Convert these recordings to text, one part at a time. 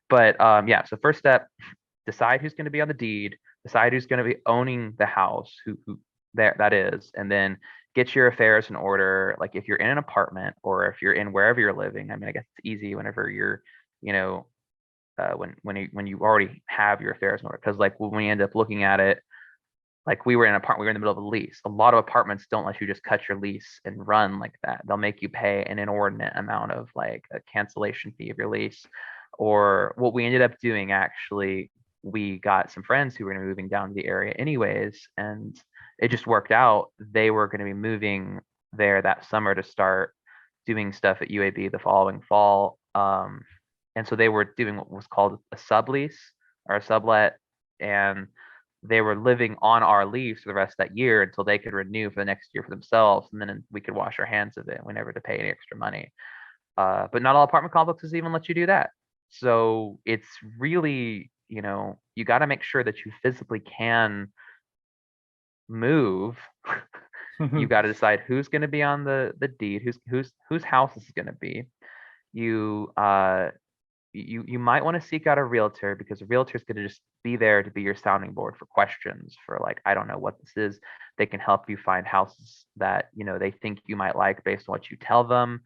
But yeah, so first step, decide who's going to be on the deed, decide who's going to be owning the house, who that is, and then get your affairs in order. Like if you're in an apartment or if you're in wherever you're living, I mean, I guess it's easy whenever you're, you know, when you already have your affairs in order. Because like when we end up looking at it, like we were in an apartment, we were in the middle of a lease. A lot of apartments don't let you just cut your lease and run like that. They'll make you pay an inordinate amount of like a cancellation fee of your lease. Or what we ended up doing actually, we got some friends who were going to be moving down to the area anyways, and it just worked out. They were going to be moving there that summer to start doing stuff at UAB the following fall. And so they were doing what was called a sublease or a sublet, and they were living on our lease for the rest of that year until they could renew for the next year for themselves, and then we could wash our hands of it. We never had to pay any extra money. But not all apartment complexes even let you do that. So it's really, you got to make sure that you physically can move. You got to decide who's going to be on the deed, whose house this is going to be. You you might want to seek out a realtor, because a realtor is going to just be there to be your sounding board for questions for like, I don't know what this is. They can help you find houses that they think you might like based on what you tell them.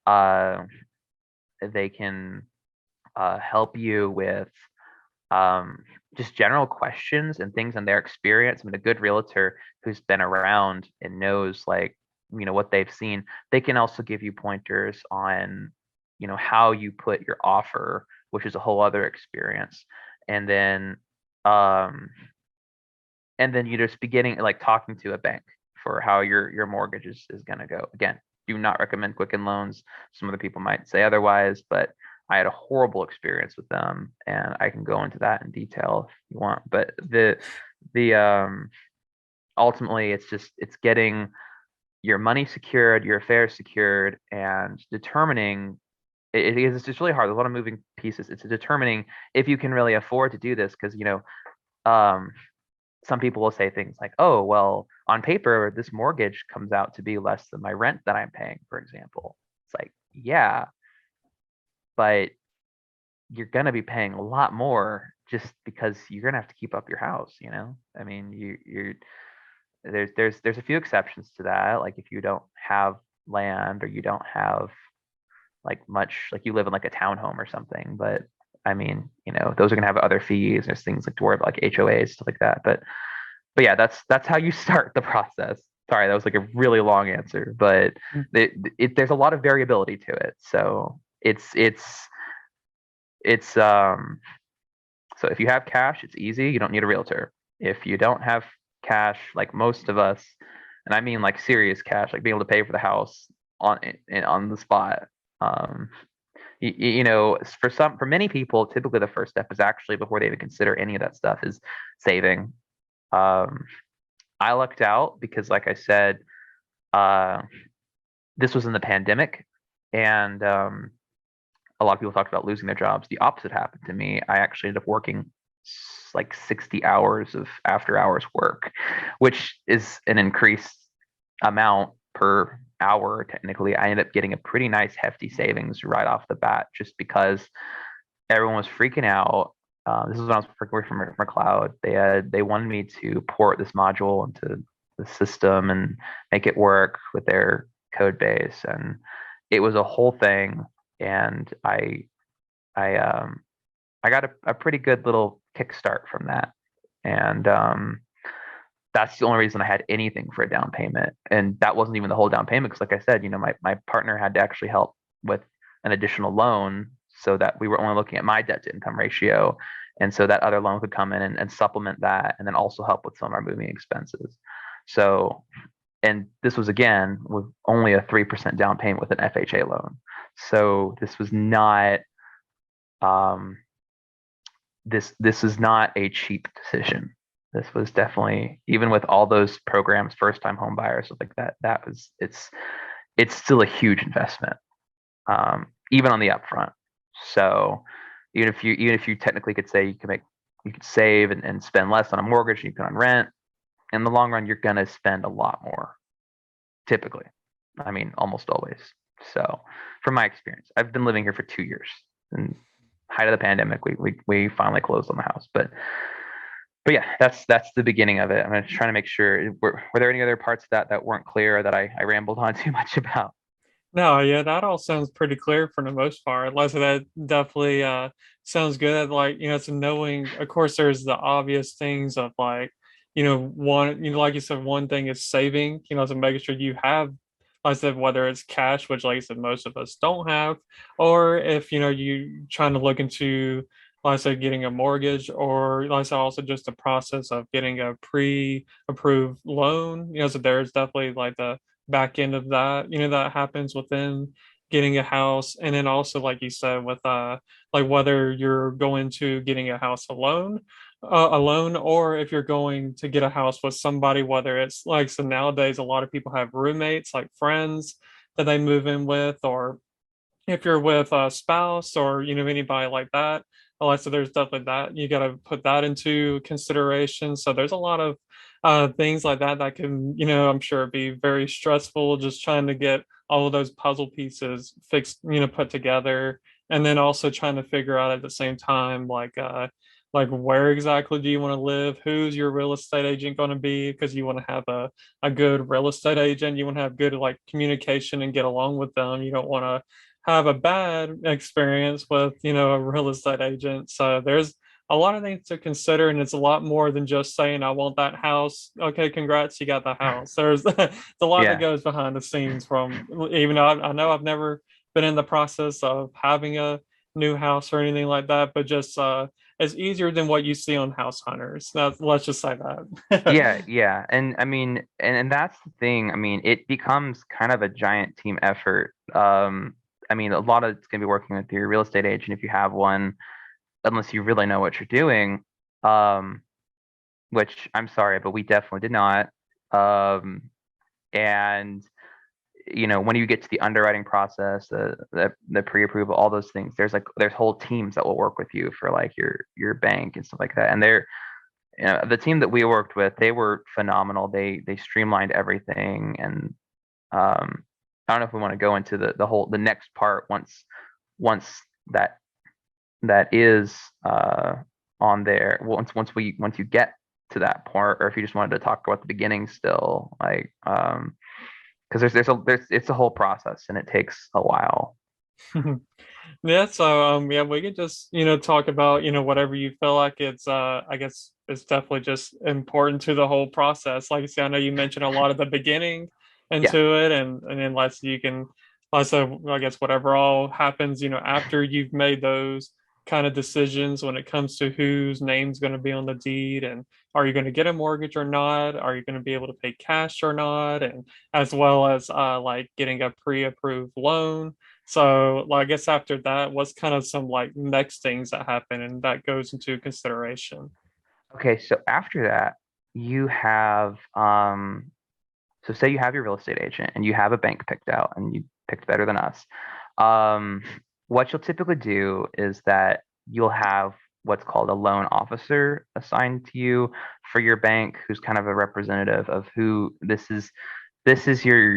Uh, they can help you with just general questions and things on their experience. I mean, a good realtor who's been around and knows like what they've seen, they can also give you pointers on how you put your offer, which is a whole other experience. And then um you just beginning like talking to a bank for how your mortgage is going to go. Again, do not recommend Quicken Loans. Some other people might say otherwise, but I had a horrible experience with them, and I can go into that in detail if you want. But the ultimately, it's getting your money secured, your affairs secured, and determining it's just really hard. There's a lot of moving pieces. It's determining if you can really afford to do this, because um, some people will say things like, "Oh, well, on paper, this mortgage comes out to be less than my rent that I'm paying," for example. It's like, yeah, but you're gonna be paying a lot more just because you're gonna have to keep up your house. I mean, you're there's a few exceptions to that. Like if you don't have land or you don't have like much, like you live in like a townhome or something, but I mean, those are gonna have other fees. There's things like to worry about like HOAs, stuff like that. But yeah, that's how you start the process. Sorry, that was like a really long answer, but there's a lot of variability to it. So it's so if you have cash, it's easy. You don't need a realtor. If you don't have cash, like most of us, and I mean like serious cash, like being able to pay for the house on the spot. Um, for many people, typically the first step is actually, before they even consider any of that stuff, is saving. Um, I lucked out because, like I said, uh, this was in the pandemic, and a lot of people talked about losing their jobs. The opposite happened to me. I actually ended up working like 60 hours of after hours work, which is an increased amount per hour. Technically, I ended up getting a pretty nice hefty savings right off the bat, just because everyone was freaking out. This is when I was working from cloud. They wanted me to port this module into the system and make it work with their code base, and it was a whole thing. And I I got a pretty good little kickstart from that, and that's the only reason I had anything for a down payment. And that wasn't even the whole down payment, because like I said, my partner had to actually help with an additional loan, so that we were only looking at my debt to income ratio. And so that other loan could come in and supplement that, and then also help with some of our moving expenses. So, and this was again with only a 3% down payment with an FHA loan. So this was not, um, this is not a cheap decision. This was definitely, even with all those programs, first time home buyers, stuff like that. It's still a huge investment, even on the upfront. So even if you technically could say you could save and spend less on a mortgage and you can on rent, in the long run you're gonna spend a lot more, typically. I mean, almost always. So from my experience, I've been living here for 2 years, and height of the pandemic, we finally closed on the house. But yeah, that's the beginning of it. I'm just trying to make sure. Were there any other parts of that weren't clear or that I rambled on too much about? No, yeah, that all sounds pretty clear for the most part. Like, so that definitely sounds good. Like, it's knowing, of course, there's the obvious things of like, one, like you said, one thing is saving, so making sure you have, like I said, whether it's cash, which like I said, most of us don't have, or if, you trying to look into, like I said, getting a mortgage, or like I said, also just the process of getting a pre-approved loan, so there's definitely like the back end of that, that happens within getting a house. And then also, like you said, with like whether you're going to getting a house alone, or if you're going to get a house with somebody, whether it's like, so nowadays a lot of people have roommates, like friends that they move in with, or if you're with a spouse or anybody like that. So there's definitely that you got to put that into consideration. So there's a lot of things like that that can, I'm sure be very stressful, just trying to get all of those puzzle pieces fixed, put together, and then also trying to figure out at the same time like where exactly do you want to live, who's your real estate agent going to be, because you want to have a good real estate agent, you want to have good like communication and get along with them. You don't want to have a bad experience with, a real estate agent. So there's a lot of things to consider, and it's a lot more than just saying, I want that house. Okay, congrats, you got the house. There's a lot that Yeah. goes behind the scenes from, even though I know I've never been in the process of having a new house or anything like that, but just it's easier than what you see on House Hunters. Let's just say that. Yeah, yeah. And I mean, and that's the thing. I mean, it becomes kind of a giant team effort. I mean, a lot of it's gonna be working with your real estate agent if you have one, unless you really know what you're doing. Um, which I'm sorry, but we definitely did not. Um, and when you get to the underwriting process, the pre-approval, all those things, there's whole teams that will work with you for like your bank and stuff like that. And the team that we worked with, they were phenomenal. They streamlined everything, and I don't know if we want to go into the next part once that that is on there. Once you get to that part, or if you just wanted to talk about the beginning still, like because there's it's a whole process and it takes a while. Yeah, so yeah, we could just, talk about, whatever you feel like it's I guess it's definitely just important to the whole process. Like I said, I know you mentioned a lot of the beginning Yeah. into it, and then let's you can also, I guess, whatever all happens, after you've made those kind of decisions when it comes to whose name's going to be on the deed, and are you going to get a mortgage or not? Are you going to be able to pay cash or not? And as well as like getting a pre-approved loan. So, I guess after that, what's kind of some like next things that happen and that goes into consideration? Okay, so after that, you have so say you have your real estate agent and you have a bank picked out and you picked better than us. Um, what you'll typically do is that you'll have what's called a loan officer assigned to you for your bank, who's kind of a representative of who this is this is your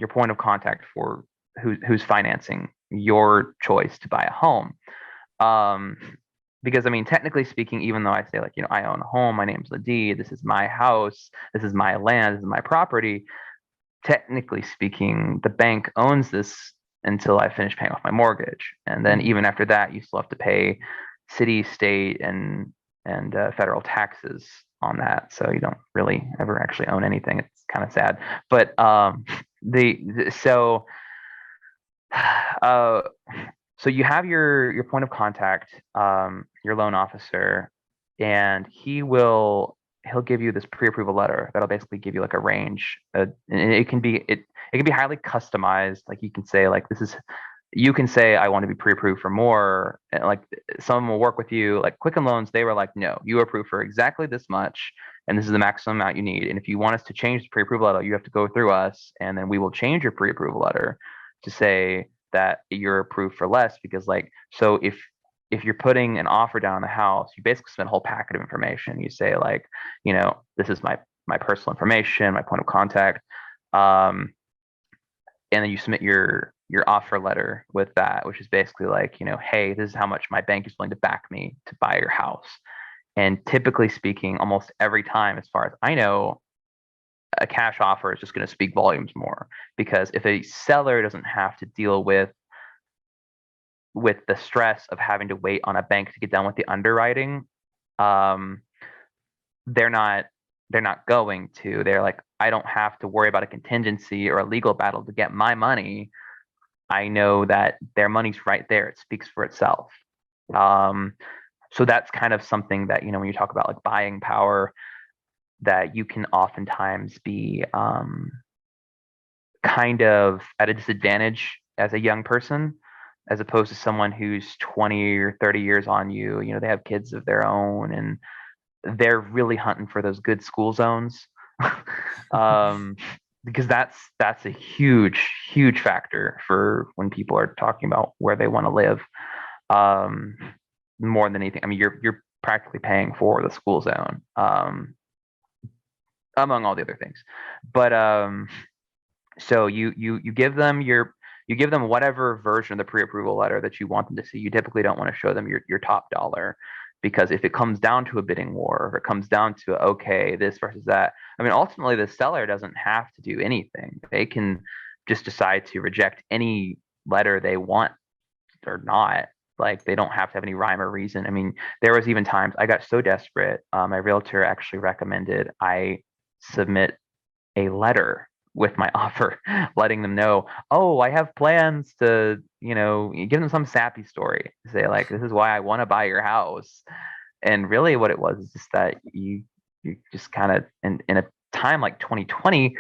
point of contact for who's financing your choice to buy a home. Um, because I mean, technically speaking, even though I say like, I own a home, my name's the deed, this is my house, this is my land, this is my property. Technically speaking, the bank owns this until I finish paying off my mortgage, and then Mhm. even after that, you still have to pay city, state, and federal taxes on that. So you don't really ever actually own anything. It's kind of sad, but so uh, so you have your point of contact, your loan officer, and he'll give you this pre-approval letter that'll basically give you like a range. And it can be highly customized. Like you can say I want to be pre-approved for more. And like someone will work with you. Like Quicken Loans, they were like, no, you are approved for exactly this much, and this is the maximum amount you need. And if you want us to change the pre-approval letter, you have to go through us, and then we will change your pre-approval letter to say that you're approved for less. Because like, so if you're putting an offer down on the house, you basically submit a whole packet of information. You say like, this is my personal information, my point of contact, um, and then you submit your offer letter with that, which is basically like, hey, this is how much my bank is willing to back me to buy your house. And typically speaking, almost every time, as far as I know, a cash offer is just going to speak volumes more, because if a seller doesn't have to deal with the stress of having to wait on a bank to get done with the underwriting, um, they're not they're not going to. They're like, I don't have to worry about a contingency or a legal battle to get my money. I know that their money's right there. It speaks for itself. Um, so that's kind of something that, when you talk about like buying power, that you can oftentimes be kind of at a disadvantage as a young person, as opposed to someone who's 20 or 30 years on you. They have kids of their own, and they're really hunting for those good school zones. um, because that's a huge factor for when people are talking about where they want to live. Um, More than anything, I mean, you're practically paying for the school zone, among all the other things. But so you give them whatever version of the pre-approval letter that you want them to see. You typically don't want to show them your top dollar, because if it comes down to a bidding war, if it comes down to, okay, this versus that, I mean, ultimately the seller doesn't have to do anything. They can just decide to reject any letter they want or not. Like, they don't have to have any rhyme or reason. I mean, there was even times I got so desperate, my realtor actually recommended I submit a letter with my offer, letting them know, oh, I have plans to, give them some sappy story. Say like, this is why I want to buy your house. And really what it was is just that you just kind of, in a time like 2020,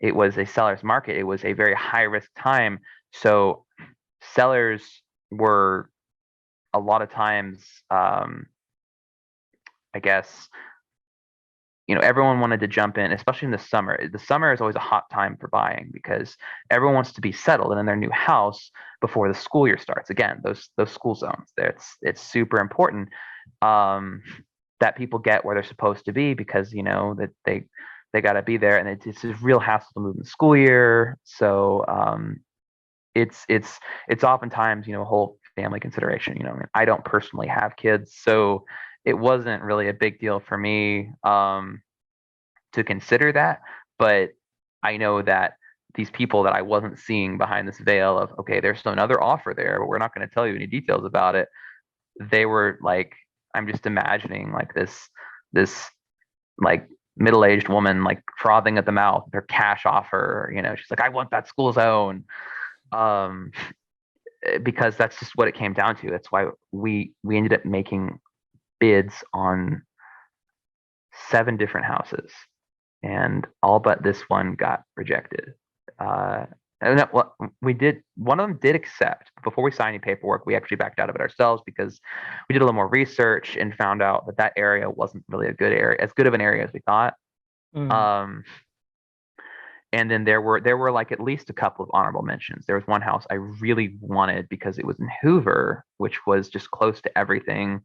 it was a seller's market. It was a very high risk time. So sellers were a lot of times, I guess, everyone wanted to jump in, especially in the summer. The summer is always a hot time for buying, because everyone wants to be settled in their new house before the school year starts. Again, those school zones. It's super important, that people get where they're supposed to be, because that they got to be there, and it's a real hassle to move in the school year. So it's oftentimes, a whole family consideration. I mean, I don't personally have kids, so it wasn't really a big deal for me, to consider that. But I know that these people that I wasn't seeing behind this veil of, okay, there's another offer there, but we're not going to tell you any details about it. They were like, I'm just imagining like this like middle-aged woman like frothing at the mouth, their cash offer. She's like, I want that school zone. Um, because that's just what it came down to. That's why we ended up making bids on 7 different houses, and all but this one got rejected. And well, we did. One of them did accept. Before we signed any paperwork, we actually backed out of it ourselves, because we did a little more research and found out that that area wasn't really a good area, as good of an area as we thought. Mm. Um, and then there were like at least a couple of honorable mentions. There was one house I really wanted because it was in Hoover, which was just close to everything,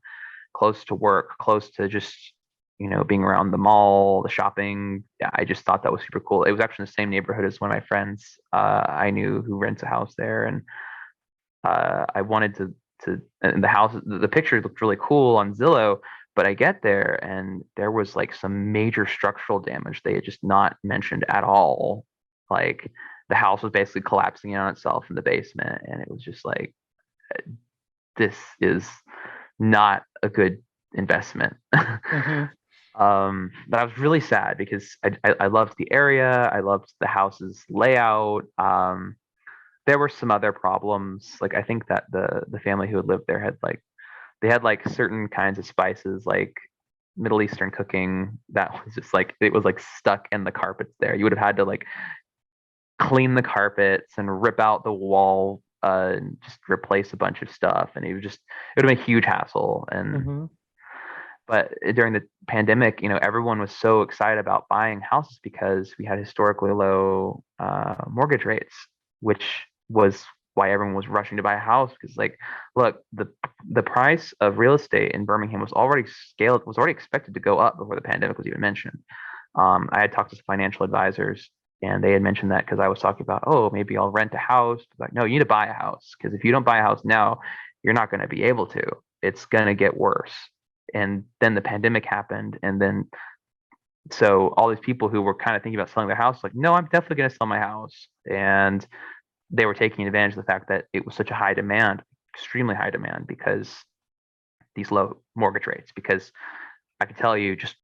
close to work, close to just, being around the mall, the shopping. Yeah, I just thought that was super cool. It was actually in the same neighborhood as one of my friends I knew who rents a house there, and I wanted to. And the house, the pictures looked really cool on Zillow, but I get there and there was like some major structural damage they had just not mentioned at all. Like, the house was basically collapsing in on itself in the basement, and it was just like, this is not a good investment. Hmm. But I was really sad because I loved the area. I loved the house's layout. There were some other problems. Like, I think that the family who had lived there had like, they had like certain kinds of spices, like Middle Eastern cooking, that was just like, it was like stuck in the carpets there. You would have had to like clean the carpets and rip out the wall, and just replace a bunch of stuff. And it would have been a huge hassle. And Hmm. but during the pandemic, everyone was so excited about buying houses because we had historically low mortgage rates, which was why everyone was rushing to buy a house. Because, like, look, the price of real estate in Birmingham was already expected to go up before the pandemic was even mentioned. I had talked to some financial advisors, And they had mentioned that because I was talking about, oh, maybe I'll rent a house. Like, no, you need to buy a house because if you don't buy a house now, you're not going to be able to. It's going to get worse. And then the pandemic happened. And then, so all these people who were kind of thinking about selling their house, like, no, I'm definitely going to sell my house. And they were taking advantage of the fact that it was such a high demand, extremely high demand because these low mortgage rates. Because I can tell you, just